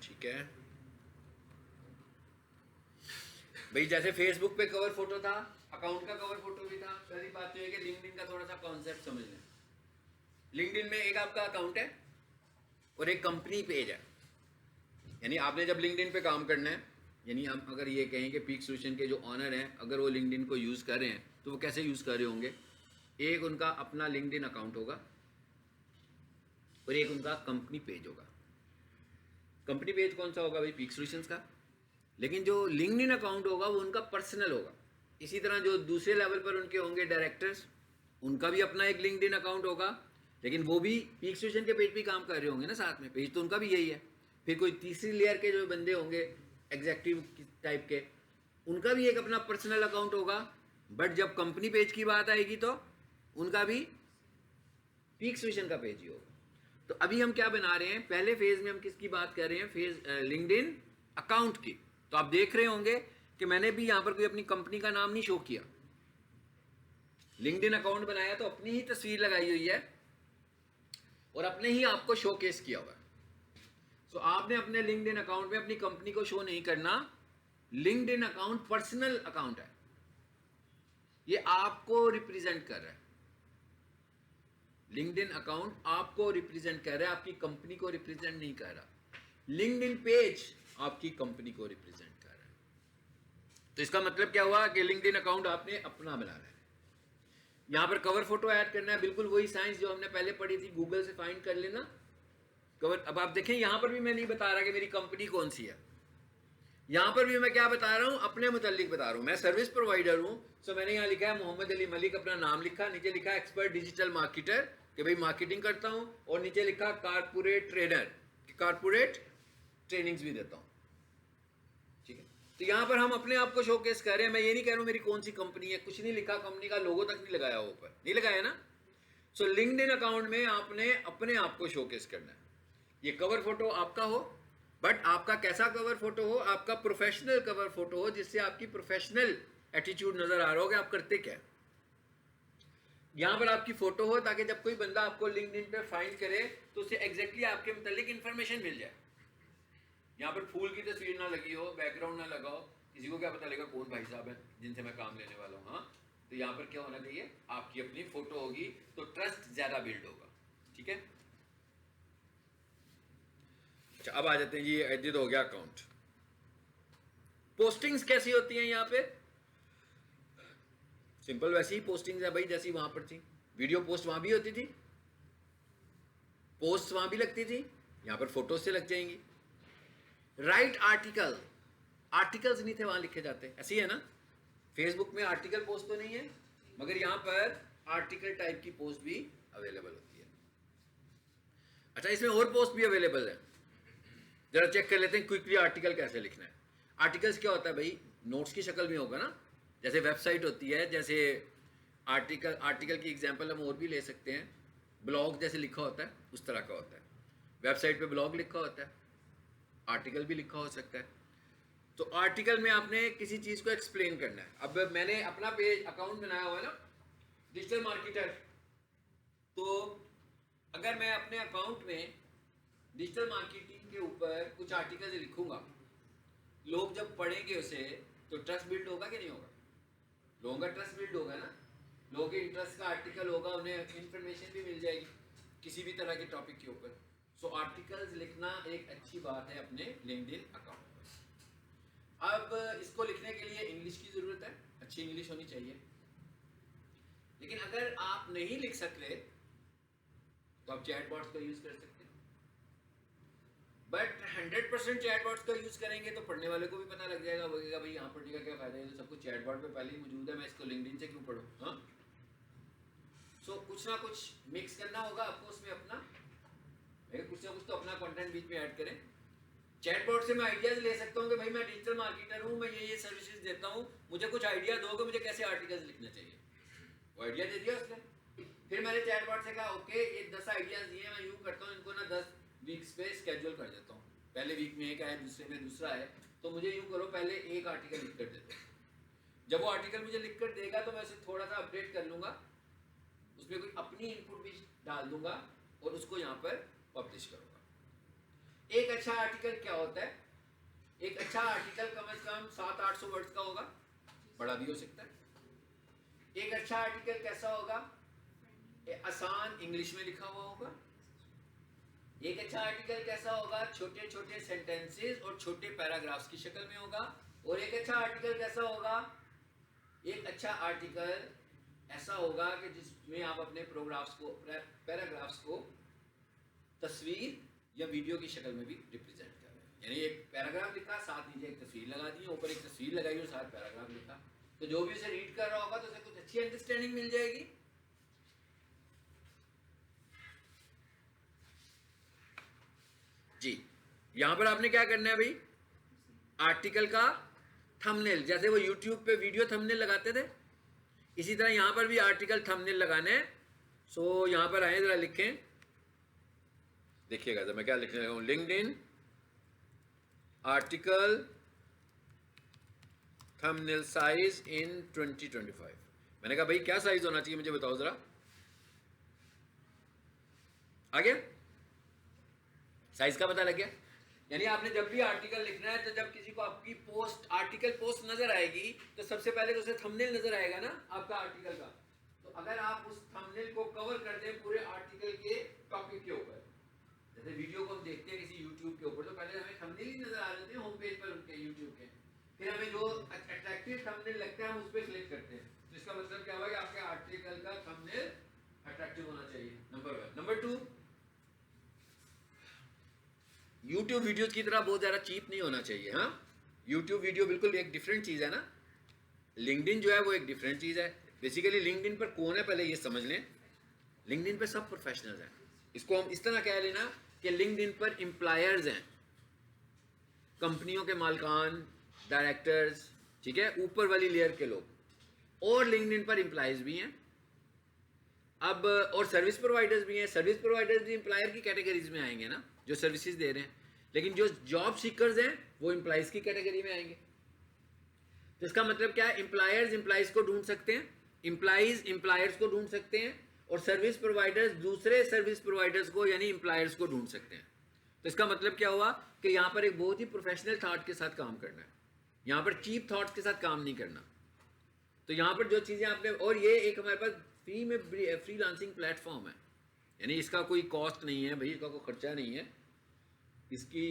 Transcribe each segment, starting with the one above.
ठीक है भाई, जैसे फेसबुक पे कवर फोटो था, अकाउंट का कवर फोटो भी था। पहली बात तो ये कि लिंक्डइन का थोड़ा सा कॉन्सेप्ट समझ लें। लिंक्डइन में एक आपका अकाउंट है और एक कंपनी पेज है। यानी आपने जब लिंक्डइन पे काम करना है, यानी हम अगर ये कहें कि पीक सोल्यूशन के जो ऑनर हैं, अगर वो लिंक्डइन को यूज़ कर रहे हैं तो वो कैसे यूज़ कर रहे होंगे? एक उनका अपना लिंक्डइन अकाउंट होगा और एक उनका कंपनी पेज होगा। कंपनी पेज कौन सा होगा भाई? पीक सोल्यूशंस का। लेकिन जो लिंक्डइन अकाउंट होगा वो उनका पर्सनल होगा। इसी तरह जो दूसरे लेवल पर उनके होंगे डायरेक्टर्स, उनका भी अपना एक लिंक्डइन अकाउंट होगा, लेकिन वो भी पीक सोल्यूशन के पेज पे काम कर रहे होंगे ना साथ में, पेज तो उनका भी यही है। फिर कोई तीसरी लेयर के जो बंदे होंगे एग्जेक्टिव टाइप के, उनका भी एक अपना पर्सनल अकाउंट होगा। बट जब कंपनी पेज की बात आएगी तो उनका भी पीक सोल्यूशन का पेज ही होगा। तो अभी हम क्या बना रहे हैं? पहले फेज में हम किसकी बात कर रहे हैं? फेज लिंक्डइन अकाउंट की। तो आप देख रहे होंगे कि मैंने भी यहां पर कोई अपनी कंपनी का नाम नहीं शो किया। लिंक्डइन अकाउंट बनाया तो अपनी ही तस्वीर लगाई हुई है और अपने ही आपको शोकेस किया हुआ है। सो आपने अपने लिंक्डइन अकाउंट में अपनी कंपनी को शो नहीं करना। लिंक्डइन अकाउंट पर्सनल अकाउंट है, ये आपको रिप्रेजेंट कर रहा है। लिंक्डइन अकाउंट आपको रिप्रेजेंट कर रहा है, आपकी कंपनी को रिप्रेजेंट नहीं कर रहा। लिंक्डइन पेज आपकी कंपनी को रिप्रेजेंट कर रहा है। तो इसका मतलब क्या हुआ कि लिंक्डइन अकाउंट आपने अपना बनाना है। यहां पर कवर फोटो ऐड करना है, बिल्कुल वही साइंस जो हमने पहले पढ़ी थी, गूगल से फाइंड कर लेना कवर। अब आप देखें यहां पर भी मैं नहीं बता रहा कि मेरी कंपनी कौन सी है, यहां पर भी मैं क्या बता रहा हूं? अपने मुतालिक बता रहा हूं। मैं सर्विस प्रोवाइडर हूं। सो मैंने यहां लिखा है मोहम्मद अली मलिक, अपना नाम लिखा, नीचे लिखा एक्सपर्ट डिजिटल मार्केटर कि भाई मार्केटिंग करता हूं, और नीचे लिखा कारपोरेट ट्रेनर कि कारपोरेट ट्रेनिंग्स भी देता हूं। ठीक है, तो यहां पर हम अपने आप को शोकेस कर रहे हैं। मैं ये नहीं कह रहा हूं मेरी कौन सी कंपनी है, कुछ नहीं लिखा, कंपनी का लोगो तक नहीं लगाया ऊपर, नहीं लगाया ना। सो लिंक्डइन अकाउंट में आपने अपने आप को शोकेस करना है। ये कवर फोटो आपका हो, बट आपका कैसा कवर फोटो हो? आपका प्रोफेशनल कवर फोटो हो, जिससे आपकी प्रोफेशनल एटीट्यूड नजर आ रहा हो कि आप करते क्या। यहां पर आपकी फोटो हो ताकि जब कोई बंदा आपको लिंक्डइन पे फाइंड करे तो उसे एग्जैक्टली आपके मुतालिक इंफॉर्मेशन मिल जाए। यहाँ पर फूल की तस्वीर ना लगी हो, बैकग्राउंड ना लगा हो, किसी को क्या पता लगेगा कौन भाई साहब है जिनसे मैं काम लेने वाला हूँ। हाँ, तो यहाँ पर क्या होना चाहिए? आपकी अपनी फोटो होगी तो ट्रस्ट ज्यादा बिल्ड होगा। ठीक है, अच्छा अब आ जाते हैं जी, एडिट हो गया अकाउंट। पोस्टिंग्स कैसी होती हैं यहाँ पे? सिंपल वैसी ही पोस्टिंग्स है भाई जैसी वहां पर थी। वीडियो पोस्ट वहां भी होती थी, पोस्ट वहां भी लगती थी, यहां पर फोटोज से लग जाएंगी। राइट आर्टिकल, आर्टिकल्स नहीं थे वहां लिखे जाते, ऐसी है ना। फेसबुक में आर्टिकल पोस्ट तो नहीं है, मगर यहां पर आर्टिकल टाइप की पोस्ट भी अवेलेबल होती है। अच्छा, इसमें और पोस्ट भी अवेलेबल है, जरा चेक कर लेते हैं क्विकली आर्टिकल कैसे लिखना है। आर्टिकल्स क्या होता है भाई? नोट्स की शक्ल में होगा ना, जैसे वेबसाइट होती है, जैसे आर्टिकल, आर्टिकल की एग्जांपल हम और भी ले सकते हैं। ब्लॉग जैसे लिखा होता है उस तरह का होता है। वेबसाइट पे ब्लॉग लिखा होता है, आर्टिकल भी लिखा हो सकता है। तो आर्टिकल में आपने किसी चीज को एक्सप्लेन करना है। अब मैंने अपना पेज अकाउंट बनाया हुआ है ना, डिजिटल मार्केटर। तो अगर मैं अपने अकाउंट में डिजिटल मार्केटिंग के ऊपर कुछ आर्टिकल लिखूंगा, लोग जब पढ़ेंगे उसे तो ट्रस्ट बिल्ड होगा कि नहीं होगा? लोगों का ट्रस्ट बिल्ड होगा ना, लोगों के इंटरेस्ट का आर्टिकल होगा, उन्हें इंफॉर्मेशन भी मिल जाएगी किसी भी तरह के टॉपिक के ऊपर। सो आर्टिकल्स लिखना एक अच्छी बात है अपने लिंक्डइन अकाउंट पर। अब इसको लिखने के लिए इंग्लिश की जरूरत है, अच्छी इंग्लिश होनी चाहिए। लेकिन अगर आप नहीं लिख सकते तो आप चैटबॉट्स का यूज कर सकते हैं। बट 100% चैटबॉट्स का यूज करेंगे तो पढ़ने वाले को भी पता लग जाएगा, बोलेगा भाई यहाँ पढ़ने का क्या फायदा है, तो सब कुछ चैटबॉट पे पहले ही मौजूद है, मैं इसको लिंक्डइन से क्यों पढूं। हाँ, सो कुछ ना कुछ मिक्स करना होगा आपको उसमें अपना, कुछ ना कुछ तो अपना कंटेंट बीच में ऐड करें। चैटबॉट से मैं आइडियाज ले सकता हूँ कि भाई मैं डिजिटल मार्केटर हूँ, मैं ये सर्विसेज देता हूँ, मुझे कुछ आइडिया दो कि मुझे कैसे आर्टिकल्स लिखना चाहिए। वो आइडिया दे दिया उसने, फिर मैंने चैटबॉट से कहा ओके ये 10 आइडियाज दिए, मैं यूं करता हूँ, इनको ना 10 वीक्स पे स्केड्यूल कर देता हूँ। पहले वीक में एक है, दूसरे में दूसरा है, तो मुझे यूं करो पहले एक आर्टिकल लिख कर दे दो। जब वो आर्टिकल मुझे लिख कर देगा तो मैं उसे थोड़ा सा अपडेट कर लूंगा, उसमें कोई अपनी इनपुट भी डाल दूंगा और उसको यहाँ पर पब्लिश करूंगा। एक अच्छा आर्टिकल क्या होता है? एक अच्छा आर्टिकल कम से कम 700-800 वर्ड्स का होगा, बड़ा भी हो सकता है। एक अच्छा आर्टिकल कैसा होगा? आसान इंग्लिश में लिखा हुआ होगा। एक अच्छा आर्टिकल कैसा होगा? छोटे छोटे सेंटेंसेस और छोटे पैराग्राफ्स की शक्ल में होगा। और एक अच्छा आर्टिकल कैसा होगा? एक अच्छा आर्टिकल ऐसा होगा कि जिसमें आप अपने पैराग्राफ्स को तस्वीर या वीडियो की शक्ल में भी रिप्रेजेंट कर रहे हैं। यानी एक पैराग्राफ लिखा, साथ नीचे एक तस्वीर लगा दी, ऊपर एक तस्वीर लगाई और साथ पैराग्राफ लिखा, तो जो भी उसे रीड कर रहा होगा तो उसे कुछ अच्छी अंडरस्टैंडिंग मिल जाएगी। जी, यहां पर आपने क्या करना है भाई? आर्टिकल का थंबनेल, जैसे वो यूट्यूब पे वीडियो थंबनेल लगाते थे, इसी तरह यहां पर भी आर्टिकल थंबनेल लगाने हैं। सो यहां पर आए, जरा लिखें, देखिएगा जरा मैं क्या लिखने लगा हूं, LinkedIn article thumbnail size in 2025। मैंने कहा भाई क्या साइज होना चाहिए मुझे बताओ जरा। आ गया? साइज का पता लग गया। यानी आपने जब भी आर्टिकल लिखना है तो जब किसी को आपकी पोस्ट, आर्टिकल पोस्ट नजर आएगी तो सबसे पहले तो उसे थंबनेल नजर आएगा ना आपका आर्टिकल का। तो अगर आप उस थंबनेल को कवर कर दें पूरे आर्टिकल के टॉपिक के ऊपर, जैसे वीडियो को हम देखते हैं किसी यूट्यूब के ऊपर, तो पहले हमें थंबनेल ही नजर आ जाते हैं होम पेज पर उनके यूट्यूब के, फिर हमें जो अट्रैक्टिव थंबनेल लगता है हम उस पर क्लिक करते हैं। तो इसका मतलब क्या हुआ कि आपके आर्टिकल का थंबनेल अट्रैक्टिव होना चाहिए, नंबर 1। नंबर 2, यूट्यूब वीडियोस की तरह बहुत ज़्यादा चीप नहीं होना चाहिए। हाँ, यूट्यूब वीडियो बिल्कुल एक डिफरेंट चीज़ है ना, लिंक्डइन जो है वो एक डिफरेंट चीज़ है। बेसिकली लिंक्डइन पर कौन है पहले ये समझ लें। लिंक्डइन पर सब प्रोफेशनल्स हैं। इसको हम इस तरह कह लेना कि लिंक्डइन पर एम्प्लॉयर्स हैं, कंपनियों के मालकान, डायरेक्टर्स, ठीक है, ऊपर वाली लेयर के लोग, और लिंक्डइन पर एम्प्लॉयज भी हैं। अब और सर्विस प्रोवाइडर्स भी हैं। सर्विस प्रोवाइडर्स भी एम्प्लॉयर की कैटेगरीज में आएंगे ना, जो सर्विसेज दे रहे हैं। लेकिन जो जॉब सीकर्स हैं वो एम्प्लॉयज की कैटेगरी में आएंगे। तो इसका मतलब क्या है? एम्प्लॉयर्स एम्प्लॉयज को ढूंढ सकते हैं, एम्प्लॉयज एम्प्लॉयर्स को ढूंढ सकते हैं, और सर्विस प्रोवाइडर्स दूसरे सर्विस प्रोवाइडर्स को यानी एम्प्लॉयर्स को ढूंढ सकते हैं। तो इसका मतलब क्या हुआ कि यहाँ पर एक बहुत ही प्रोफेशनल थॉट के साथ काम करना है, यहाँ पर चीप थॉट्स के साथ काम नहीं करना। तो यहाँ पर जो चीज़ें आपने, और ये एक हमारे पास फ्री में फ्रीलांसिंग प्लेटफॉर्म है, यानी इसका कोई कॉस्ट नहीं है भाई, इसका कोई खर्चा नहीं है, इसकी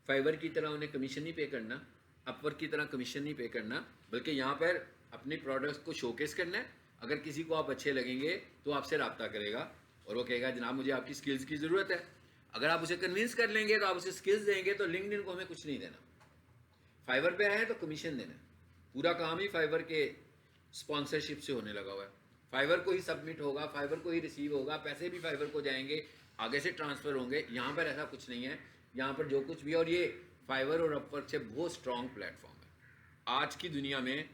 फाइवर की तरह उन्हें कमीशन नहीं पे करना, अपवर्क की तरह कमीशन नहीं पे करना, बल्कि यहाँ पर अपने प्रोडक्ट्स को शोकेस करना है। अगर किसी को आप अच्छे लगेंगे तो आपसे रब्ता करेगा और वो कहेगा जनाब मुझे आपकी स्किल्स की ज़रूरत है। अगर आप उसे कन्विंस कर लेंगे तो आप उसे स्किल्स देंगे, तो लिंक्डइन को हमें कुछ नहीं देना, फाइवर पे आए तो कमीशन देना। पूरा काम ही फाइवर के स्पॉन्सरशिप से होने लगा हुआ है, फाइवर को ही सबमिट होगा, फाइवर को ही रिसीव होगा, पैसे भी फाइवर को जाएंगे, आगे से ट्रांसफ़र होंगे। यहाँ पर ऐसा कुछ नहीं है, यहाँ पर जो कुछ भी, और ये फाइवर और अपवर्क से बहुत स्ट्रॉन्ग प्लेटफॉर्म है। आज की दुनिया में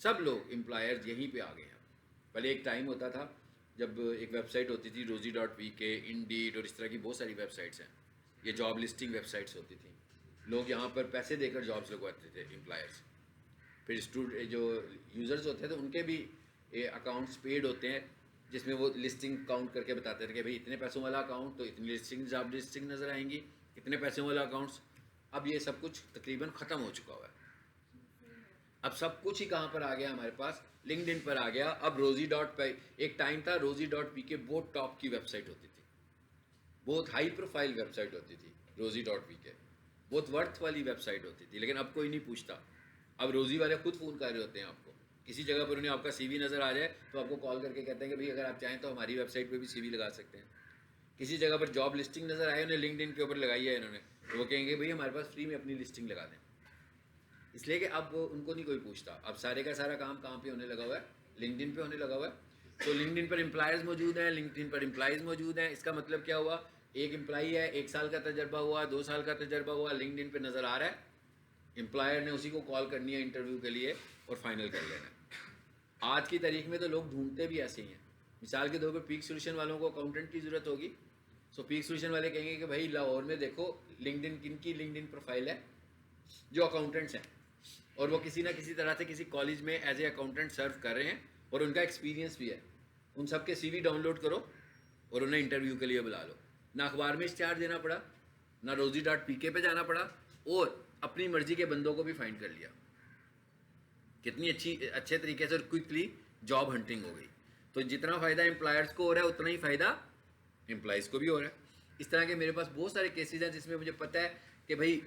सब लोग एम्प्लॉयर्स यहीं पे आ गए हैं। पहले एक टाइम होता था जब एक वेबसाइट होती थी rosie.vk, इंडीड और इस तरह की बहुत सारी वेबसाइट्स हैं, ये जॉब लिस्टिंग वेबसाइट्स होती थी। लोग यहाँ पर पैसे देकर जॉब्स लगवाते थे एम्प्लॉयर्स। फिर जो यूज़र्स होते थे उनके भी अकाउंट्स पेड होते हैं, जिसमें वो लिस्टिंग काउंट करके बताते थे कि भाई इतने पैसों वाला अकाउंट तो इतनी लिस्टिंग, जॉब लिस्टिंग नज़र आएंगी, इतने पैसों वाला अकाउंट्स। अब ये सब कुछ तकरीबन ख़त्म हो चुका हुआ है। अब सब कुछ ही कहाँ पर आ गया हमारे पास? लिंक्डइन पर आ गया। अब rosie.py, एक टाइम था rosie.pk बहुत टॉप की वेबसाइट होती थी, बहुत हाई प्रोफाइल वेबसाइट होती थी rosie.pk, बहुत वर्थ वाली वेबसाइट होती थी, लेकिन अब कोई नहीं पूछता। अब रोजी वाले खुद फ़ोन कर रहे होते हैं आपको, किसी जगह पर उन्हें आपका सीवी नज़र आ जाए तो आपको कॉल करके कहते हैं कि भाई अगर आप चाहें तो हमारी वेबसाइट पे भी सीवी लगा सकते हैं। किसी जगह पर जॉब लिस्टिंग नज़र आए, उन्हें लिंक्डइन के ऊपर लगाई है इन्होंने, तो वो कहेंगे भाई हमारे पास फ्री में अपनी लिस्टिंग लगा दें। इसलिए कि अब उनको नहीं कोई पूछता, अब सारे का सारा काम कहाँ पे होने लगा हुआ है? लिंक्डइन पे होने लगा हुआ है। तो लिंक्डइन पर एम्प्लॉयर्स मौजूद हैं, लिंक्डइन पर एम्प्लॉयज़ मौजूद हैं। इसका मतलब क्या हुआ? एक एम्प्लॉई है, 1 साल का तजर्बा हुआ, 2 साल का तजर्बा हुआ, लिंक्डइन पर नज़र आ रहा है, एम्प्लॉयर ने उसी को कॉल करनी है इंटरव्यू के लिए और फाइनल कर लेना है। आज की तारीख में तो लोग ढूंढते भी ऐसे ही हैं। मिसाल के तौर पर पीक सोल्यूशन वालों को अकाउंटेंट की ज़रूरत होगी, सो पीक सोल्यूशन वाले कहेंगे कि भाई लाहौर में देखो लिंक्डइन, किन की लिंक्डइन प्रोफाइल है जो अकाउंटेंट्स हैं और वो किसी ना किसी तरह से किसी कॉलेज में एज ए अकाउंटेंट सर्व कर रहे हैं और उनका एक्सपीरियंस भी है। उन सब के CV डाउनलोड करो और उन्हें इंटरव्यू के लिए बुला लो। ना अखबार में इश्तिहार देना पड़ा, ना rosie.pk पे जाना पड़ा, और अपनी मर्जी के बंदों को भी फाइंड कर लिया। कितनी अच्छे तरीके से और क्विकली जॉब हंटिंग हो गई। तो जितना फ़ायदा एम्प्लॉयर्स को हो रहा है उतना ही फ़ायदा एम्प्लॉयज़ को भी हो रहा है। इस तरह के मेरे पास बहुत सारे केसेस हैं जिसमें मुझे पता है कि भाई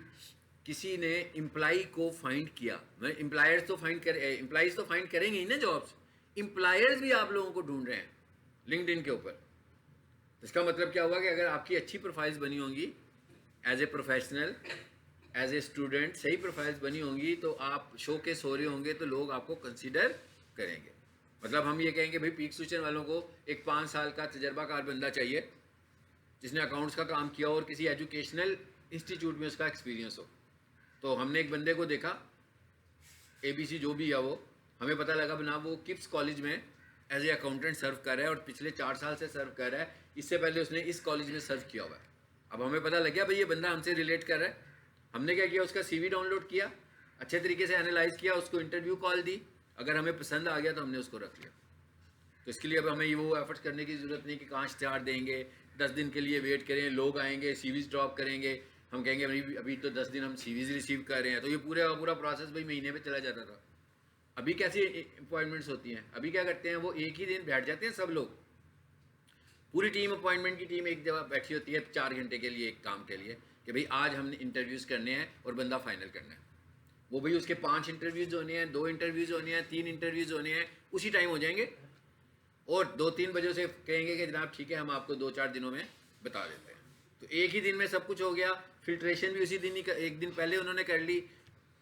किसी ने एम्प्लॉय को फाइंड किया। मैं एम्प्लॉयर्स तो एम्प्लॉयज़ तो फाइंड करेंगे ही ना जॉब्स, एम्प्लॉयर्स भी आप लोगों को ढूंढ रहे हैं लिंक्डइन के ऊपर। इसका मतलब क्या हुआ कि अगर आपकी अच्छी प्रोफाइल्स बनी होंगी as a professional, as a student, सही प्रोफाइल्स बनी होंगी, तो आप शो केस हो रहे होंगे तो लोग आपको कंसीडर करेंगे। मतलब हम ये कहेंगे भाई पीक सूचन वालों को एक 5 साल का तजर्बाकार बंदा चाहिए जिसने अकाउंट्स का काम किया और किसी एजुकेशनल इंस्टीट्यूट में उसका एक्सपीरियंस हो। तो हमने एक बंदे को देखा, ABC जो भी है वो, हमें पता लगा बना वो किप्स कॉलेज में एज ए अकाउंटेंट सर्व कर रहा है और पिछले 4 साल से सर्व कर रहा है। इससे पहले उसने इस कॉलेज में सर्व किया हुआ है। अब हमें पता लग गया भाई ये बंदा हमसे रिलेट कर रहा है। हमने क्या किया, उसका CV डाउनलोड किया, अच्छे तरीके से एनालाइज किया, उसको इंटरव्यू कॉल दी, अगर हमें पसंद आ गया तो हमने उसको रख लिया। तो इसके लिए अब हमें ये वो एफर्ट्स करने की ज़रूरत नहीं कि कहाँ इश्तिहार देंगे, 10 दिन के लिए वेट करें, लोग आएंगे, CVs ड्रॉप करेंगे, हम कहेंगे भाई अभी तो 10 दिन हम CVs रिसीव कर रहे हैं। तो ये पूरा प्रोसेस भाई महीने में चला जाता था। अभी कैसी अपॉइंटमेंट्स होती हैं, अभी क्या करते हैं, वो एक ही दिन बैठ जाते हैं सब लोग, पूरी टीम, अपॉइंटमेंट की टीम एक जगह बैठी होती है 4 घंटे के लिए एक काम के लिए कि भाई आज हमने इंटरव्यूज़ करने हैं और बंदा फाइनल करना है। वो भाई उसके 5 इंटरव्यूज़ होने हैं, 2 इंटरव्यूज़ होने हैं, 3 इंटरव्यूज़ होने हैं, उसी टाइम हो जाएंगे और 2-3 बजे से कहेंगे कि जनाब ठीक है हम आपको 2-4 दिनों में बता देते हैं। तो एक ही दिन में सब कुछ हो गया। फिल्ट्रेशन भी उसी दिन ही, एक दिन पहले उन्होंने कर ली,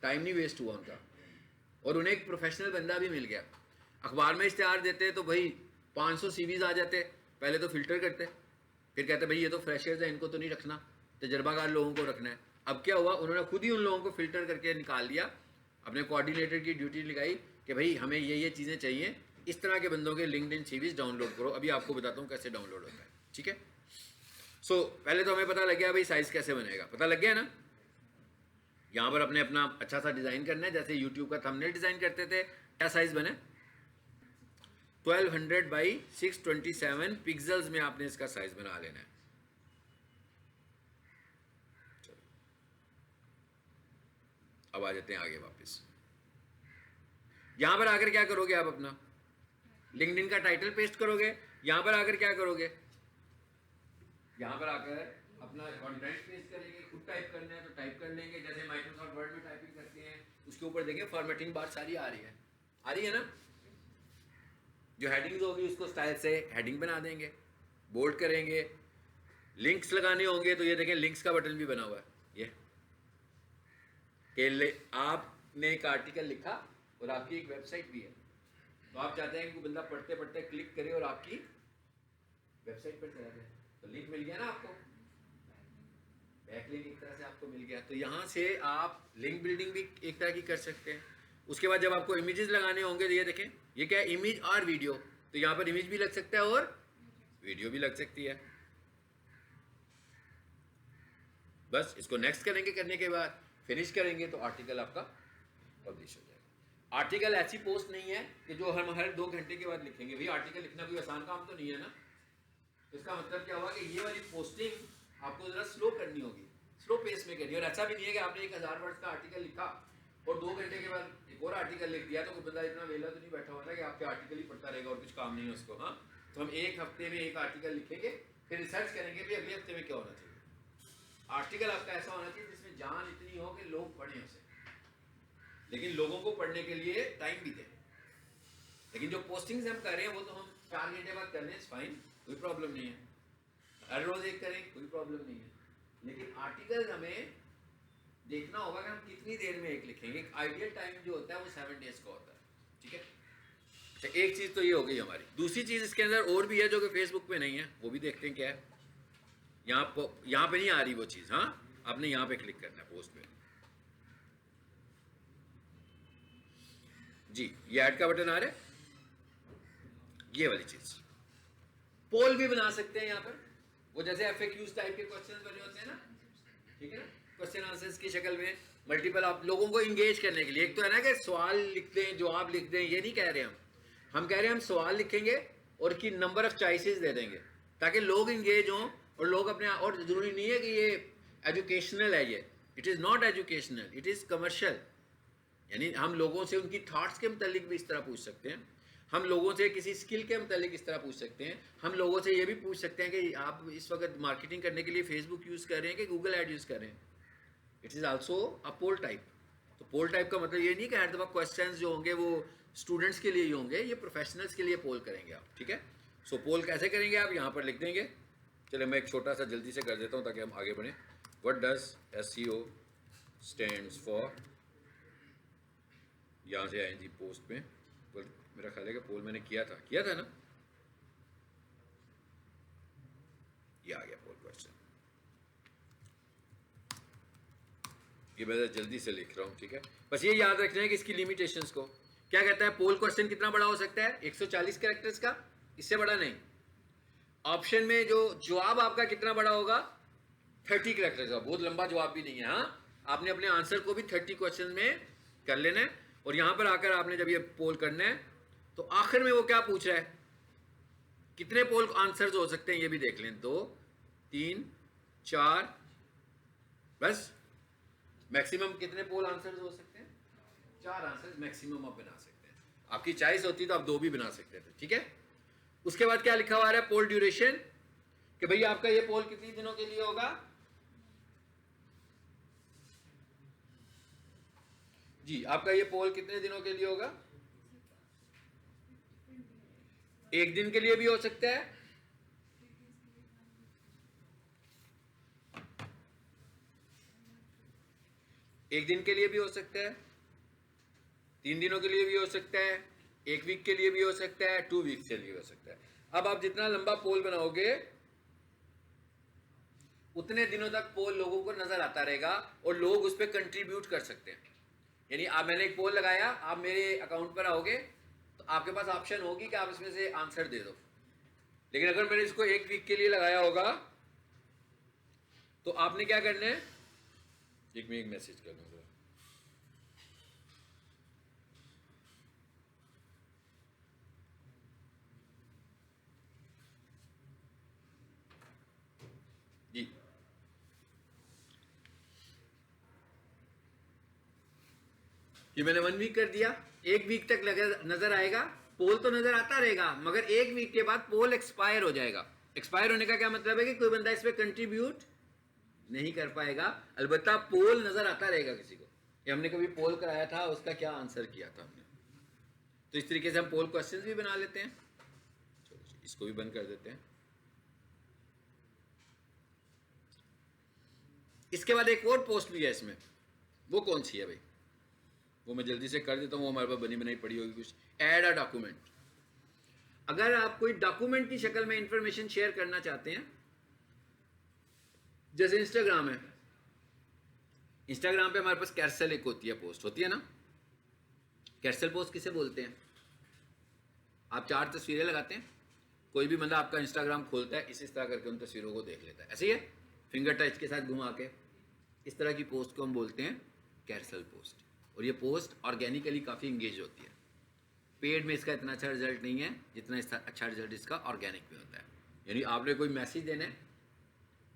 टाइम नहीं वेस्ट हुआ उनका, और उन्हें एक प्रोफेशनल बंदा भी मिल गया। अखबार में इश्तिहार देते तो भाई 500 CVs आ जाते, पहले तो फिल्टर करते, फिर कहते भाई ये तो फ्रेशर्स हैं, इनको तो नहीं रखना, तजर्बाकार लोगों को रखना है। अब क्या हुआ, उन्होंने खुद ही उन लोगों को फिल्टर करके निकाल दिया, अपने कोऑर्डिनेटर की ड्यूटी लगाई कि भाई हमें ये चीज़ें चाहिए, इस तरह के बंदों के लिंक्डइन CVs डाउनलोड करो। अभी आपको बताता हूँ कैसे डाउनलोड होता है, ठीक है। सो पहले तो हमें पता लग गया भाई साइज़ कैसे बनेगा, पता लग गया ना। यहाँ पर अपने अपना अच्छा सा डिज़ाइन करना है, जैसे यूट्यूब का थंबनेल डिज़ाइन करते थे। क्या साइज़ बने, 1200 बाई 627 पिक्सल्स में आपने इसका साइज़ बना लेना है। अब आ जाते हैं आगे वापस। यहां पर आकर क्या करोगे, आप अपना लिंक्डइन का टाइटल पेस्ट करोगे। यहां पर आकर क्या करोगे, यहां पर आकर अपना कंटेंट पेस्ट करेंगे। खुद टाइप करना है तो टाइप कर लेंगे, जैसे माइक्रोसॉफ्ट वर्ड में टाइपिंग करते हैं। उसके ऊपर देखिए फॉर्मेटिंग बार सारी आ रही है ना। जो हेडिंग्स होगी उसको स्टाइल से हेडिंग बना देंगे, बोल्ड करेंगे। लिंक्स लगाने होंगे तो ये देखें लिंक्स का बटन भी बना हुआ है। ये कि आपने एक आर्टिकल लिखा और आपकी एक वेबसाइट भी है, तो आप चाहते हैं कि बंदा पढ़ते पढ़ते क्लिक करे और आपकी वेबसाइट पर चला जाए, तो लिंक मिल गया ना आपको, बैक लिंक एक तरह से आपको मिल गया। तो यहाँ से आप लिंक बिल्डिंग भी एक तरह की कर सकते हैं। उसके बाद जब आपको इमेजेस लगाने होंगे तो ये देखें, ये क्या है, इमेज और वीडियो। तो यहाँ पर इमेज भी लग सकता है और वीडियो भी लग सकती है। बस इसको नेक्स्ट करेंगे, करने के बाद फिनिश करेंगे तो आर्टिकल आपका पब्लिश हो जाएगा। आर्टिकल ऐसी पोस्ट नहीं है कि जो हम हर 2 घंटे के बाद लिखेंगे। भाई आर्टिकल लिखना कोई आसान काम तो नहीं है ना। इसका मतलब क्या हुआ कि ये वाली पोस्टिंग आपको जरा स्लो करनी होगी, स्लो पेस में करनी है। और ऐसा भी नहीं है कि आपने 1000 वर्ड्स का आर्टिकल लिखा और 2 घंटे के बाद एक और आर्टिकल लिख दिया, तो कोई बंदा इतना वेला तो नहीं बैठा हुआ था कि आपके आर्टिकल ही पढ़ता रहेगा और कुछ काम नहीं है उसको। हाँ, तो हम 1 हफ्ते में एक आर्टिकल लिखेंगे, फिर रिसर्च करेंगे भी अगले हफ्ते में क्या होना चाहिए। आर्टिकल आपका ऐसा होना चाहिए जिसमें जान इतनी हो कि लोग पढ़ें उसे, लेकिन लोगों को पढ़ने के लिए टाइम भी दें। लेकिन जो पोस्टिंग्स हम कर रहे हैं वो तो हम 4 घंटे बाद कर लें, फाइन, कोई प्रॉब्लम नहीं है। हर रोज एक करें, कोई प्रॉब्लम नहीं है। लेकिन आर्टिकल हमें देखना होगा कि हम कितनी देर में एक लिखेंगे। आइडियल टाइम जो होता है वो 7 डेज का होता है, ठीक है। तो एक चीज तो ये हो गई हमारी। दूसरी चीज इसके अंदर और भी है जो कि फेसबुक पे नहीं है, वो भी देखते हैं क्या है। यहाँ पे नहीं आ रही वो चीज। हाँ, आपने यहाँ पे क्लिक करना है पोस्ट पे जी, ये ऐड का बटन आ रहा है, ये वाली चीज। पोल भी बना सकते हैं यहाँ पर, वो जैसे FAQs टाइप के क्वेश्चंस बने होते हैं ना, ठीक है ना, क्वेश्चन आंसर्स की शक्ल में मल्टीपल, आप लोगों को इंगेज करने के लिए। एक तो है ना कि सवाल लिख दें, जवाब लिख दें, ये नहीं कह रहे हम कह रहे हैं हम सवाल लिखेंगे और की नंबर ऑफ चॉइसेस दे देंगे ताकि लोग इंगेज हों और लोग अपने। और जरूरी नहीं है कि ये एजुकेशनल है ये, it is not educational, it is commercial. यानी हम लोगों से उनकी थॉट्स के मतलब भी इस तरह पूछ सकते हैं, हम लोगों से किसी स्किल के मतलब इस तरह पूछ सकते हैं, हम लोगों से ये भी पूछ सकते हैं कि आप इस वक्त मार्केटिंग करने के लिए फेसबुक यूज़ कर रहे हैं कि गूगल ऐड यूज़ कर रहे हैं। It is also a poll type. तो पोल टाइप का मतलब ये नहीं कि हर दफ़ा क्वेश्चंस जो होंगे वो स्टूडेंट्स के लिए ही होंगे, ये प्रोफेशनल्स के लिए पोल करेंगे आप, ठीक है। सो पोल कैसे करेंगे आप यहाँ पर लिख देंगे। चलिए मैं एक छोटा सा जल्दी से कर देता हूँ ताकि हम आगे बढ़ें। What does SEO stands for, यहाँ से आए जी पोस्ट में, मेरा ख्याल है कि पोल मैंने किया था ना, ये आ गया पोल क्वेश्चन। ये मैं जल्दी से लिख रहा हूँ, ठीक है। बस ये याद रखना है कि इसकी लिमिटेशंस को क्या कहता है। पोल क्वेश्चन कितना बड़ा हो सकता है? 140 कैरेक्टर्स का, इससे बड़ा नहीं। ऑप्शन में जो जवाब आपका कितना बड़ा होगा? 30 कैरेक्टर्स का, बहुत लंबा जवाब भी नहीं है। हाँ, आपने अपने आंसर को भी 30 क्वेश्चन में कर लेना है। और यहां पर आकर आपने जब ये पोल करना है तो आखिर में वो क्या पूछ रहा है, कितने पोल आंसर्स हो सकते हैं ये भी देख लें। 2, 3, 4, बस मैक्सिमम कितने पोल आंसर्स हो सकते हैं? 4 आंसर्स मैक्सिमम आप बना सकते हैं। आपकी चॉइस होती तो आप 2 भी बना सकते थे, ठीक है। उसके बाद क्या लिखा हुआ है? पोल ड्यूरेशन, कि भाई आपका ये पोल कितने दिनों के लिए होगा जी, आपका ये पोल कितने दिनों के लिए होगा? 1 दिन के लिए भी हो सकता है, एक दिन के लिए भी हो सकता है, 3 दिनों के लिए भी हो सकता है, 1 वीक के लिए भी हो सकता है, 2 वीक के लिए हो सकता है। अब आप जितना लंबा पोल बनाओगे उतने दिनों तक पोल लोगों को नजर आता रहेगा और लोग उस पर कंट्रीब्यूट कर सकते हैं। यानी आप, मैंने एक पोल लगाया, आप मेरे अकाउंट पर आओगे तो आपके पास ऑप्शन होगी कि आप इसमें से आंसर दे दो। लेकिन अगर मैंने इसको 1 वीक के लिए लगाया होगा तो आपने क्या करना है, एक मैसेज कर दूंगा जी। ये मैंने 1 वीक कर दिया, 1 वीक तक नजर आएगा, पोल तो नजर आता रहेगा, मगर 1 वीक के बाद पोल एक्सपायर हो जाएगा। एक्सपायर होने का क्या मतलब है कि कोई बंदा इस पर कंट्रीब्यूट नहीं कर पाएगा, अलबत्ता पोल नजर आता रहेगा किसी को कि हमने कभी पोल कराया था, उसका क्या आंसर किया था हमने। तो इस तरीके से हम पोल क्वेश्चंस भी बना लेते हैं। चलो इसको भी बंद कर देते हैं। इसके बाद एक और पोस्ट भी है इसमें, वो कौन सी है भाई? वो मैं जल्दी से कर देता हूँ, वो हमारे पास बनी बनाई पड़ी होगी कुछ। Add a document. अगर आप कोई डॉक्यूमेंट की शक्ल में इंफॉर्मेशन शेयर करना चाहते हैं, जैसे इंस्टाग्राम है, इंस्टाग्राम पे हमारे पास कैरसेल एक होती है, पोस्ट होती है ना। कैरसेल पोस्ट किसे बोलते हैं? आप 4 तस्वीरें लगाते हैं, कोई भी बंदा आपका इंस्टाग्राम खोलता है, इस तरह करके उन तस्वीरों को देख लेता है, ऐसे ही है, फिंगर टच के साथ घुमा के। इस तरह की पोस्ट को हम बोलते हैं कैरसेल पोस्ट। और ये पोस्ट ऑर्गेनिकली काफ़ी इंगेज होती है। पेड में इसका इतना अच्छा रिजल्ट नहीं है जितना इसका अच्छा रिजल्ट इसका ऑर्गेनिक में होता है। यानी आपने कोई मैसेज देना है,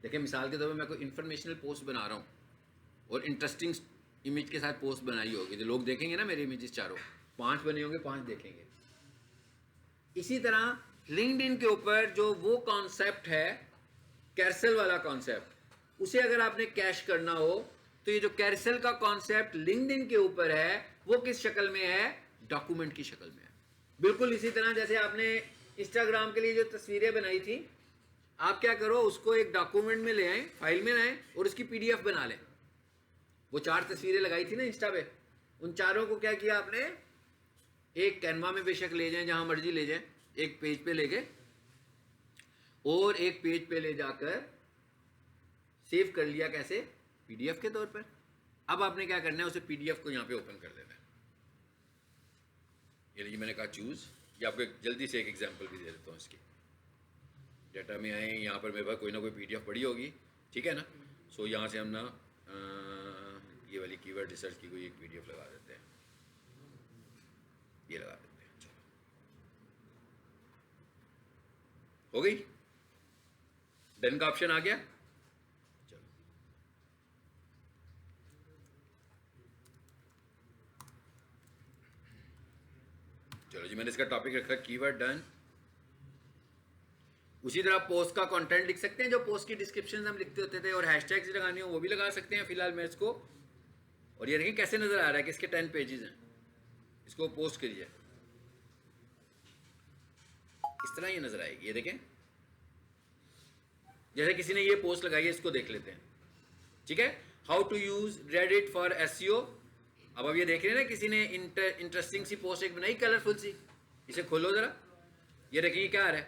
देखिए मिसाल के तौर पर मैं कोई इन्फॉर्मेशनल पोस्ट बना रहा हूँ और इंटरेस्टिंग इमेज के साथ पोस्ट बनाई होगी, जो लोग देखेंगे ना, मेरे इमेजेस चारों 5 बने होंगे, 5 देखेंगे। इसी तरह लिंक्डइन के ऊपर जो वो कॉन्सेप्ट है कैरसेल वाला कॉन्सेप्ट, उसे अगर आपने कैश करना हो तो ये जो कैरसेल का कॉन्सेप्ट लिंक्डइन के ऊपर है वो किस शक्ल में है? डॉक्यूमेंट की शक्ल में है। बिल्कुल इसी तरह जैसे आपने इंस्टाग्राम के लिए जो तस्वीरें बनाई थी, आप क्या करो, उसको एक डॉक्यूमेंट में ले आए, फाइल में लाएं और उसकी PDF बना लें। वो 4 तस्वीरें लगाई थी ना इंस्टा पे, उन चारों को क्या किया आपने, एक कैनवा में बेशक ले जाएं, जहां मर्जी ले जाएं, एक पेज पे ले गए और एक पेज पे ले जाकर सेव कर लिया। कैसे? PDF के तौर पर। अब आपने क्या करना है, उसे PDF को यहाँ पे ओपन कर देना है। ये लीजिए, मैंने कहा चूज। ये आपको जल्दी से एक एग्जांपल भी दे देता हूँ इसकी। डाटा में आए, यहाँ पर मेरे पास कोई ना कोई PDF पड़ी होगी, ठीक है ना। सो यहाँ से हम ना ये वाली कीवर्ड रिसर्च की कोई एक PDF लगा देते हैं, ये लगा देते हैं। चलो, हो गई, डन का ऑप्शन आ गया। चलो चलो जी, मैंने इसका टॉपिक रखा कीवर्ड डन। उसी तरह पोस्ट का कंटेंट लिख सकते हैं, जो पोस्ट की डिस्क्रिप्शन हम लिखते होते थे, और हैशटैग्स लगाने हो वो भी लगा सकते हैं। फिलहाल मैं इसको, और ये देखें कैसे नजर आ रहा है कि इसके 10 पेजेस हैं। इसको पोस्ट करिए, इस तरह ये नजर आएगी। ये देखें, जैसे किसी ने ये पोस्ट लगाई है, इसको देख लेते हैं। ठीक है, how to use Reddit for SEO. अब ये देख रहे हैं ना, किसी ने इंटरेस्टिंग सी पोस्ट एक बनाई, कलरफुल सी। इसे खोलो जरा, ये देखेंगे क्या आ रहा है,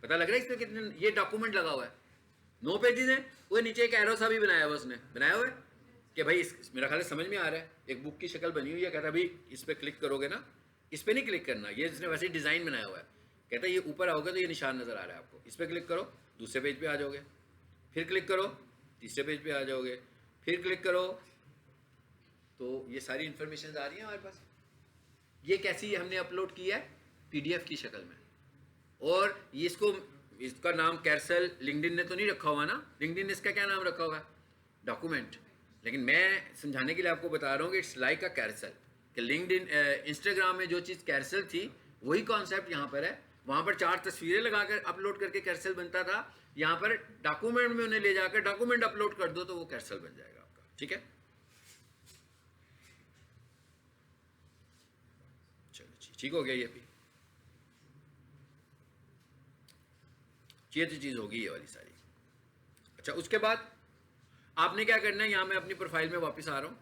पता लग रहा है इसमें कितने, ये डॉक्यूमेंट लगा हुआ है, 9 पेजेस हैं। वो नीचे एक एरो सा भी बनाया हुआ उसने, बनाया हुआ है कि भाई मेरा ख्याल समझ में आ रहा है, एक बुक की शक्ल बनी हुई है। कहता है भाई इस पर क्लिक करोगे ना, इस पर नहीं क्लिक करना, ये इसने वैसे ही डिज़ाइन बनाया हुआ है। कहता है ये ऊपर आओगे तो ये निशान नज़र आ रहा है आपको, इस पर क्लिक करो, दूसरे पेज पे आ जाओगे, फिर क्लिक करो, तीसरे पेज पे आ जाओगे, फिर क्लिक करो, तो ये सारी इन्फॉर्मेशन आ रही है हमारे पास। ये कैसी हमने अपलोड की है, PDF की शक्ल में। और ये इसका नाम कैरसल, लिंक्डइन ने तो नहीं रखा हुआ ना, लिंक्डइन ने इसका क्या नाम रखा हुआ है, डॉक्यूमेंट। लेकिन मैं समझाने के लिए आपको बता रहा हूँ कि इट्स लाइक अ कैरसल, कि लिंक्डइन इंस्टाग्राम में जो चीज़ कैरसल थी वही कॉन्सेप्ट यहाँ पर है। वहाँ पर 4 तस्वीरें लगाकर अपलोड करके कैरसल बनता था, यहाँ पर डॉक्यूमेंट में उन्हें ले जाकर डॉक्यूमेंट अपलोड कर दो तो वो कैरसल बन जाएगा आपका। ठीक है, चलो ठीक हो गया। ये भी ये तो चीज़ होगी ये वाली सारी। अच्छा, उसके बाद आपने क्या करना है, यहां मैं अपनी प्रोफाइल में वापस आ रहा हूं।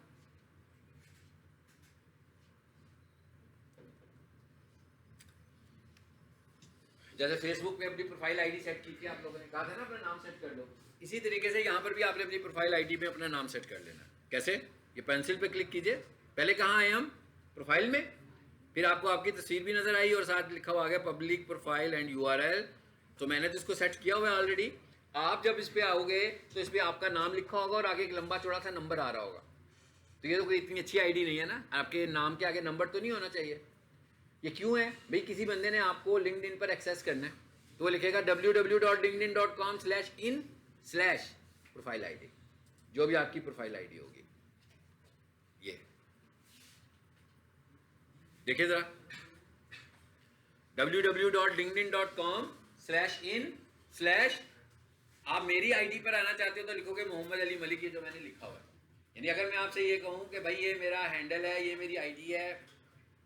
जैसे फेसबुक पे अपनी प्रोफाइल आईडी सेट की थी, आप लोगों ने कहा था ना अपना नाम सेट कर लो, इसी तरीके से यहां पर भी आपने अपनी प्रोफाइल आईडी में अपना नाम सेट कर लेना। कैसे, ये पेंसिल पे क्लिक कीजिए, पहले कहाँ आए हम, प्रोफाइल में, फिर आपको आपकी तस्वीर भी नजर आई और साथ लिखा हुआ आ गया पब्लिक प्रोफाइल एंड URL। तो मैंने तो इसको सेट किया हुआ है ऑलरेडी। आप जब इस पे आओगे तो इस पे आपका नाम लिखा होगा और आगे एक लंबा चौड़ा सा नंबर आ रहा होगा। तो ये तो कोई इतनी अच्छी आईडी नहीं है ना, आपके नाम के आगे नंबर तो नहीं होना चाहिए। ये क्यों है भाई, किसी बंदे ने आपको लिंक्डइन पर एक्सेस करना है तो वो लिखेगा www.linkedin.com/in/प्रोफाइल आईडी, जो भी आपकी प्रोफाइल आईडी होगी। ये देखिए जरा, www.linkedin.com/in/ आप मेरी आईडी पर आना चाहते हो तो लिखोगे मोहम्मद अली मलिक, ये जो मैंने लिखा हुआ है। यानी अगर मैं आपसे ये कहूँ कि भाई ये मेरा हैंडल है, ये मेरी आईडी है,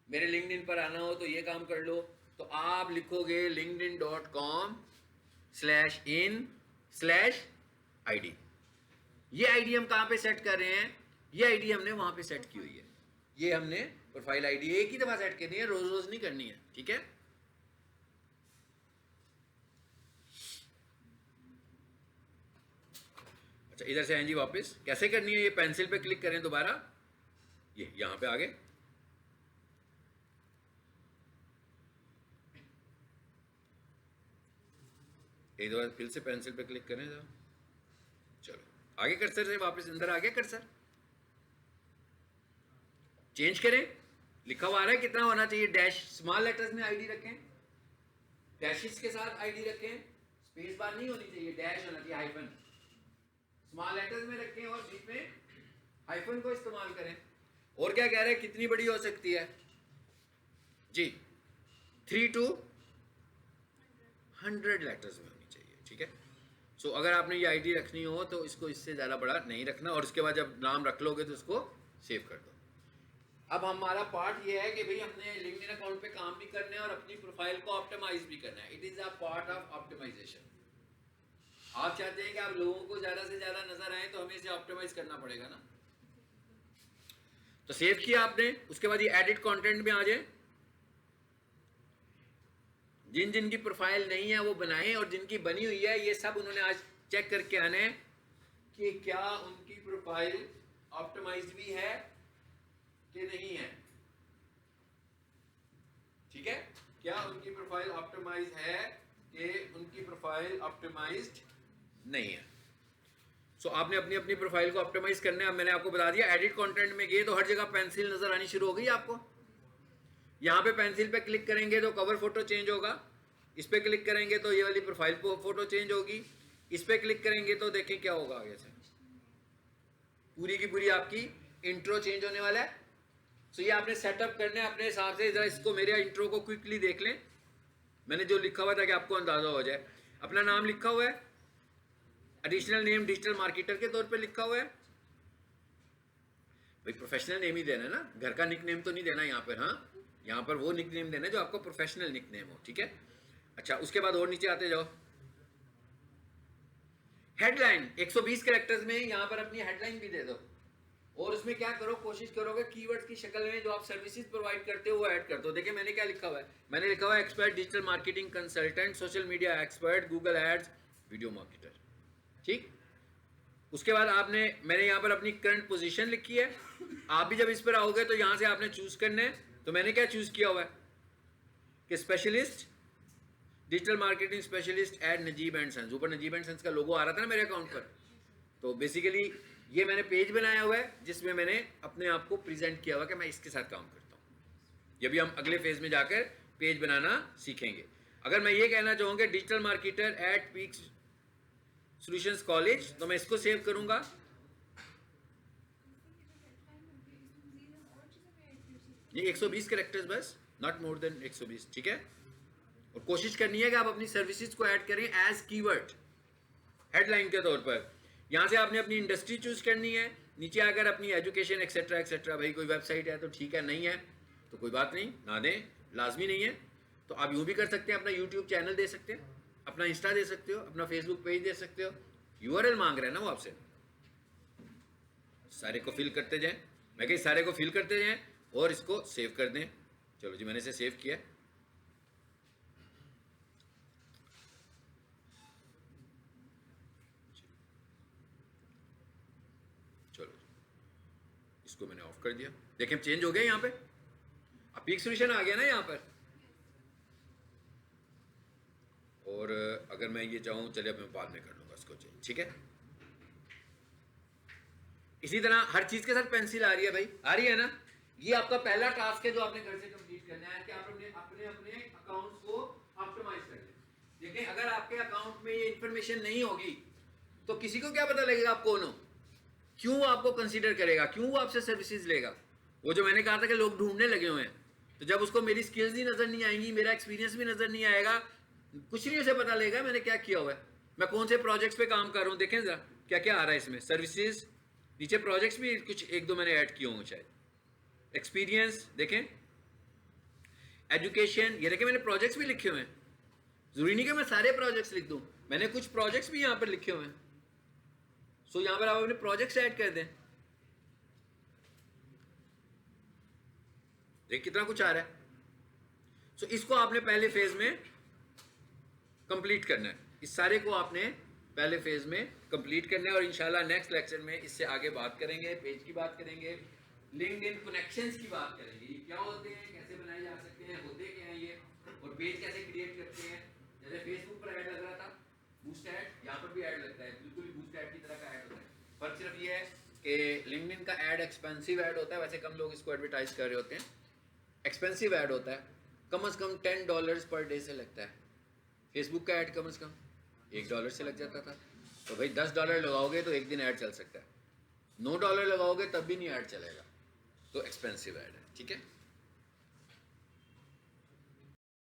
मेरे लिंक्डइन पर आना हो तो ये काम कर लो, तो आप लिखोगे linkedin.com/in/id। ये आईडी हम कहाँ पे सेट कर रहे हैं, ये आईडी हमने वहाँ पे सेट की हुई है। ये हमने प्रोफाइल आईडी एक ही दफ़ा सेट करनी है, रोज रोज नहीं करनी है। ठीक है, अच्छा इधर से आए जी वापस, कैसे करनी है, ये पेंसिल पे क्लिक करें दोबारा, ये यहां पे आ गए, एक बार फिर से पेंसिल पे क्लिक करें जरा, चलो आगे कर्सर से वापस अंदर आ गया, कर्सर चेंज करें, लिखा हुआ आ रहा है कितना होना चाहिए, डैश स्मॉल लेटर्स में आईडी रखें, डैशेस के साथ आईडी रखें, स्पेस बार नहीं होनी चाहिए, डैश होना चाहिए, हाइफन स्मॉल लेटर्स में रखें और बीच में हाइफन को इस्तेमाल करें। और क्या कह रहे हैं, कितनी बड़ी हो सकती है जी, 3 to 100 लेटर्स में होनी चाहिए। ठीक है, सो अगर आपने ये आईडी रखनी हो तो इसको इससे ज़्यादा बड़ा नहीं रखना, और उसके बाद जब नाम रख लोगे तो इसको सेव कर दो। अब हमारा पार्ट ये है कि भाई हमने लिंक्डइन अकाउंट पे काम भी करना है और अपनी प्रोफाइल को ऑप्टिमाइज भी करना है। It is a part of optimisation. आप चाहते हैं कि आप लोगों को ज़्यादा से ज़्यादा नजर आए तो हमें इसे ऑप्टिमाइज करना पड़ेगा ना। तो सेव किया आपने, उसके बाद ये एडिट कंटेंट में आ जाए, जिन जिन की प्रोफाइल नहीं है वो बनाएं, और जिनकी बनी हुई है ये सब उन्होंने आज चेक करके आने कि क्या उनकी प्रोफाइल ऑप्टिमाइज्ड भी है कि नहीं है। ठीक है, क्या उनकी प्रोफाइल ऑप्टिमाइज है कि उनकी प्रोफाइल ऑप्टिमाइज्ड नहीं है। सो आपने अपनी अपनी प्रोफाइल को ऑप्टिमाइज करना है। अब मैंने आपको बता दिया, एडिट कंटेंट में गए तो हर जगह पेंसिल नजर आनी शुरू हो गई आपको। यहाँ पे पेंसिल पे क्लिक करेंगे तो कवर फोटो चेंज होगा, इस पे क्लिक करेंगे तो ये वाली प्रोफाइल फोटो चेंज होगी, इस पे क्लिक करेंगे तो देखें क्या होगा आगे से, पूरी की पूरी आपकी इंट्रो चेंज होने वाला है, सो ये आपने सेटअप करना है अपने हिसाब से। जरा इसको मेरे इंट्रो को क्विकली देख लें, मैंने जो लिखा हुआ था कि आपको अंदाजा हो जाए। अपना नाम लिखा हुआ है, एडिशनल नेम डिजिटल मार्केटर के तौर पे लिखा हुआ है। भाई प्रोफेशनल नेम ही देना है ना, घर का निक नेम तो नहीं देना यहाँ पर। हाँ, यहाँ पर वो निक नेम देना है जो आपको प्रोफेशनल निक नेम हो, ठीक है। अच्छा, उसके बाद और नीचे आते जाओ। हेडलाइन 120 कैरेक्टर्स में यहाँ पर अपनी हेडलाइन भी दे दो, और उसमें क्या करो, कोशिश करोगे कीवर्ड्स की शक्ल में जो आप सर्विसेज प्रोवाइड करते हो वो ऐड कर दो। देखिए मैंने क्या लिखा हुआ है, मैंने लिखा हुआ है expert digital marketing consultant, social media expert, Google ads, video marketer, ठीक। उसके बाद आपने, मैंने यहाँ पर अपनी करंट पोजीशन लिखी है। आप भी जब इस पर आओगे तो यहाँ से आपने चूज करना है। तो मैंने क्या चूज किया हुआ है कि specialist digital marketing specialist at Najeeb and sons. ऊपर नजीब एंड सन्स का लोगो आ रहा था ना मेरे अकाउंट पर। तो बेसिकली ये मैंने पेज बनाया हुआ है जिसमें मैंने अपने आप को प्रेजेंट किया हुआ कि मैं इसके साथ काम करता हूँ। ये भी हम अगले फेज में जाकर पेज बनाना सीखेंगे। अगर मैं ये कहना चाहूँगा digital marketer at peak solutions college, तो मैं इसको सेव करूँगा। ये 120 कैरेक्टर्स बस, नॉट मोर देन 120, ठीक है। और कोशिश करनी है कि आप अपनी सर्विसेज को ऐड करें एज कीवर्ड हेडलाइन के तौर पर। यहाँ से आपने अपनी इंडस्ट्री चूज करनी है, नीचे आकर अपनी एजुकेशन एक्सेट्रा एक्सेट्रा। भाई कोई वेबसाइट है तो ठीक है, नहीं है तो कोई बात नहीं, ना दें, लाजमी नहीं है। तो आप यूँ भी कर सकते हैं, अपना यूट्यूब चैनल दे सकते हैं, अपना इंस्टा दे सकते हो, अपना फेसबुक पेज दे सकते हो। यूआरएल मांग रहे हैं ना वो आपसे, सारे को फिल करते जाएं। मैं कहीं सारे को फिल करते जाएं और इसको सेव कर दें। चलो जी, मैंने इसे सेव किया। चलो इसको मैंने ऑफ कर दिया। देखिए चेंज हो गया यहाँ पे, अब पीक सॉल्यूशन आ गया ना यहाँ पर। और अगर मैं ये चाहूँ, चलिए अब मैं बाद में कर लूँगा इसको चेंज, ठीक है। इसी तरह हर चीज़ के साथ पेंसिल आ रही है भाई, आ रही है ना। ये आपका पहला टास्क है जो आपने घर से कंप्लीट करना है कि आप अपने अपने अकाउंट्स को ऑप्टिमाइज कर लें। देखिए अगर आपके अकाउंट में ये इन्फॉर्मेशन नहीं होगी तो किसी को क्या पता लगेगा आप कौन हो, क्यों आपको कंसीडर करेगा, क्यों वो आपसे सर्विसेज लेगा। वो जो मैंने कहा था कि लोग ढूंढने लगे हुए हैं, तो जब उसको मेरी स्किल्स ही नज़र नहीं आएंगी, मेरा एक्सपीरियंस भी नज़र नहीं आएगा, कुछ नहीं उसे पता लगेगा मैंने क्या किया हुआ है, मैं कौन से प्रोजेक्ट्स पे काम कर रहा हूँ। देखें ज़रा क्या क्या आ रहा है इसमें, सर्विसेज, नीचे प्रोजेक्ट्स भी कुछ एक दो मैंने ऐड किए होंगे शायद, एक्सपीरियंस देखें, एजुकेशन, ये देखें मैंने प्रोजेक्ट्स भी लिखे हुए हैं। जरूरी नहीं कि मैं सारे प्रोजेक्ट्स लिख दूं, मैंने कुछ प्रोजेक्ट्स भी यहाँ पर लिखे हुए हैं। सो यहाँ पर आप अपने प्रोजेक्ट्स ऐड कर दें। देख कितना कुछ आ रहा है। सो इसको आपने पहले फेज में कंप्लीट करना है, इस सारे को आपने पहले फेज में कंप्लीट करना है। और इंशाल्लाह नेक्स्ट लेक्चर में इससे आगे बात करेंगे, पेज की बात करेंगे, लिंक्डइन कनेक्शंस की बात करेंगे, ये क्या होते हैं, कैसे बनाए जा सकते हैं, होते क्या हैं ये, और पेज कैसे क्रिएट करते हैं। जैसे फेसबुक पर ऐड लग रहा था, बूस्ट ऐड, यहाँ पर भी ऐड लगता है, बिल्कुल बूस्ट ऐड की तरह का ऐड होता है। फर्क सिर्फ ये है कि लिंक्डइन का ऐड एक्सपेंसिव ऐड होता है, वैसे कम लोग इसको एडवर्टाइज कर रहे होते हैं। एक्सपेंसिव ऐड होता है, कम से कम $10 पर डे से लगता है। फेसबुक का ऐड कम से कम $1 से लग जाता था। तो भाई $10 लगाओगे तो एक दिन ऐड चल सकता है, $9 लगाओगे तब भी नहीं ऐड चलेगा। तो एक्सपेंसिव ऐड है, ठीक है।